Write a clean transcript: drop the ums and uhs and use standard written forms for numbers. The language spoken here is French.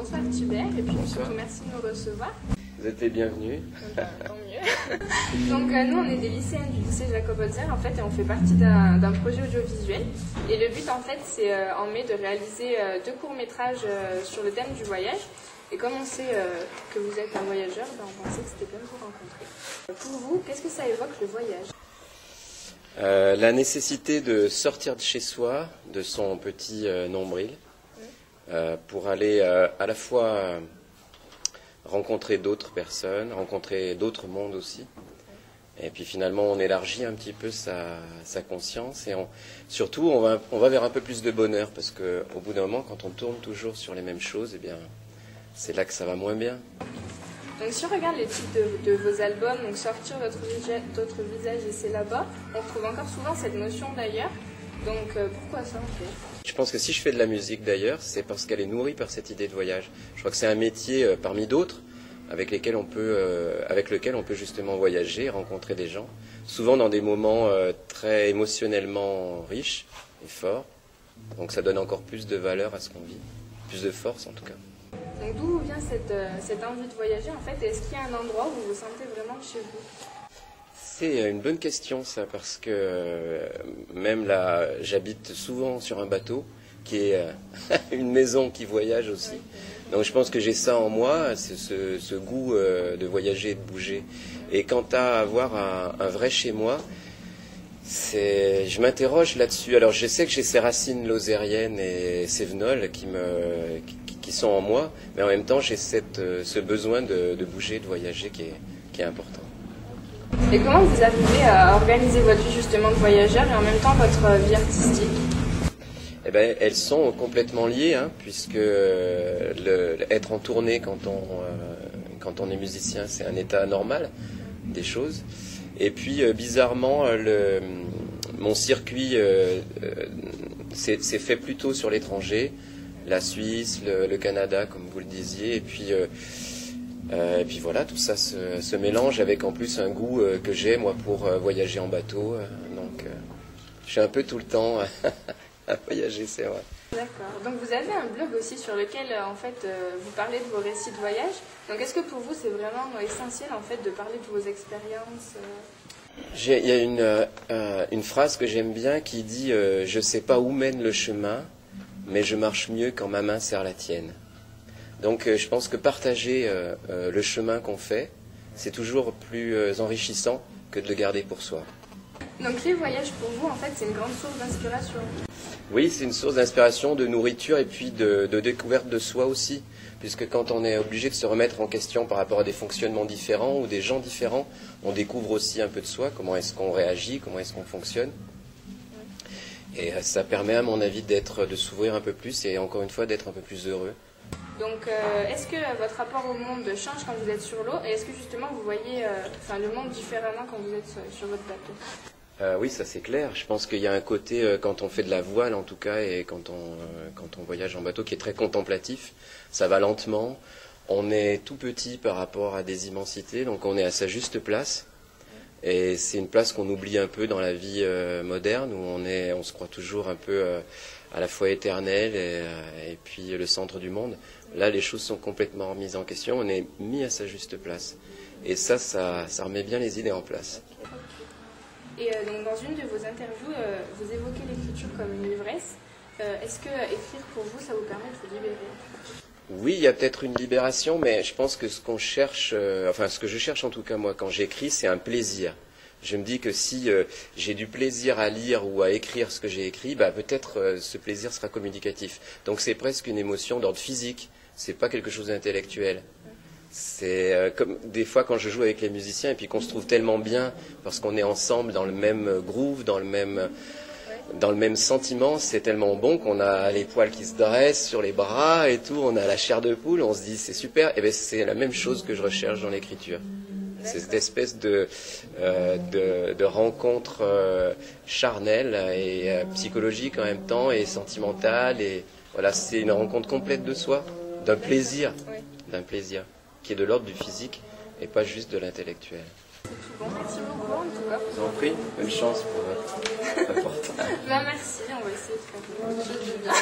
bonsoir Tibère, et puis surtout merci de nous recevoir. Vous êtes les bienvenus. Tant mieux. Donc nous on est des lycéens du lycée Jacob Holzer en fait et on fait partie d'un projet audiovisuel. Et le but en fait c'est en mai de réaliser 2 courts-métrages sur le thème du voyage. Et comme on sait que vous êtes un voyageur, ben, on pensait que c'était bien de vous rencontrer. Pour vous, qu'est-ce que ça évoque le voyage ? La nécessité de sortir de chez soi, de son petit nombril, pour aller à la fois rencontrer d'autres personnes, rencontrer d'autres mondes aussi. Et puis finalement, on élargit un petit peu sa conscience et surtout, on va vers un peu plus de bonheur parce qu'au bout d'un moment, quand on tourne toujours sur les mêmes choses, eh bien, c'est là que ça va moins bien. Donc si on regarde les titres de vos albums, donc Sortir votre visage et c'est là-bas, on retrouve encore souvent cette notion d'ailleurs. Donc pourquoi ça en fait ? Je pense que si je fais de la musique d'ailleurs, c'est parce qu'elle est nourrie par cette idée de voyage. Je crois que c'est un métier parmi d'autres avec lequel on peut justement voyager, rencontrer des gens, souvent dans des moments très émotionnellement riches et forts. Donc ça donne encore plus de valeur à ce qu'on vit, plus de force en tout cas. Donc d'où vient cette envie de voyager en fait? Est-ce qu'il y a un endroit où vous vous sentez vraiment chez vous? C'est une bonne question ça, parce que même là, j'habite souvent sur un bateau, qui est une maison qui voyage aussi. Donc je pense que j'ai ça en moi, ce goût de voyager et de bouger. Et quant à avoir un vrai chez moi, je m'interroge là-dessus. Alors je sais que j'ai ces racines lozériennes et cévenoles qui sont en moi, mais en même temps j'ai ce besoin de bouger, de voyager qui est important. Et comment vous arrivez à organiser votre vie justement de voyageur et en même temps votre vie artistique ? Eh ben, elles sont complètement liées, hein, puisque être en tournée quand on est musicien, c'est un état normal des choses. Et puis bizarrement, mon circuit c'est fait plutôt sur l'étranger, la Suisse, le Canada, comme vous le disiez, et puis voilà, tout ça se mélange avec en plus un goût que j'ai moi pour voyager en bateau. Donc je suis un peu tout le temps à voyager, c'est vrai. D'accord. Donc vous avez un blog aussi sur lequel en fait vous parlez de vos récits de voyage. Donc est-ce que pour vous c'est vraiment essentiel en fait de parler de vos expériences Il y a une phrase que j'aime bien qui dit je sais pas où mène le chemin, mais je marche mieux quand ma main serre la tienne. Donc je pense que partager le chemin qu'on fait, c'est toujours plus enrichissant que de le garder pour soi. Donc les voyages pour vous, en fait, c'est une grande source d'inspiration. Oui, c'est une source d'inspiration, de nourriture et puis de découverte de soi aussi. Puisque quand on est obligé de se remettre en question par rapport à des fonctionnements différents ou des gens différents, on découvre aussi un peu de soi, comment est-ce qu'on réagit, comment est-ce qu'on fonctionne. Et ça permet à mon avis de s'ouvrir un peu plus et encore une fois d'être un peu plus heureux. Donc, est-ce que votre rapport au monde change quand vous êtes sur l'eau? Et est-ce que justement vous voyez le monde différemment quand vous êtes sur votre bateau? Oui, ça c'est clair. Je pense qu'il y a un côté, quand on fait de la voile en tout cas, et quand on voyage en bateau, qui est très contemplatif. Ça va lentement. On est tout petit par rapport à des immensités, donc on est à sa juste place. Et c'est une place qu'on oublie un peu dans la vie moderne, où on se croit toujours un peu à la fois éternel et puis le centre du monde. Là, les choses sont complètement remises en question. On est mis à sa juste place. Et ça remet bien les idées en place. Et donc dans une de vos interviews, vous évoquez l'écriture comme une ivresse. Est-ce que écrire pour vous, ça vous permet de vous libérer? Oui, il y a peut-être une libération, mais je pense que ce qu'on cherche, ce que je cherche en tout cas moi quand j'écris, c'est un plaisir. Je me dis que si j'ai du plaisir à lire ou à écrire ce que j'ai écrit, peut-être ce plaisir sera communicatif. Donc c'est presque une émotion d'ordre physique, c'est pas quelque chose d'intellectuel. C'est comme des fois quand je joue avec les musiciens et puis qu'on se trouve tellement bien parce qu'on est ensemble dans le même groove, dans le même sentiment, c'est tellement bon qu'on a les poils qui se dressent sur les bras et tout, on a la chair de poule, on se dit c'est super. Et bien c'est la même chose que je recherche dans l'écriture. C'est cette espèce de rencontre charnelle et psychologique en même temps et sentimentale. Et voilà, c'est une rencontre complète de soi, d'un plaisir qui est de l'ordre du physique et pas juste de l'intellectuel. C'est tout bon, merci beaucoup en tout cas. Je vous en prie, bonne chance pour votre reportage. Merci, on va essayer de faire quelque chose de bien.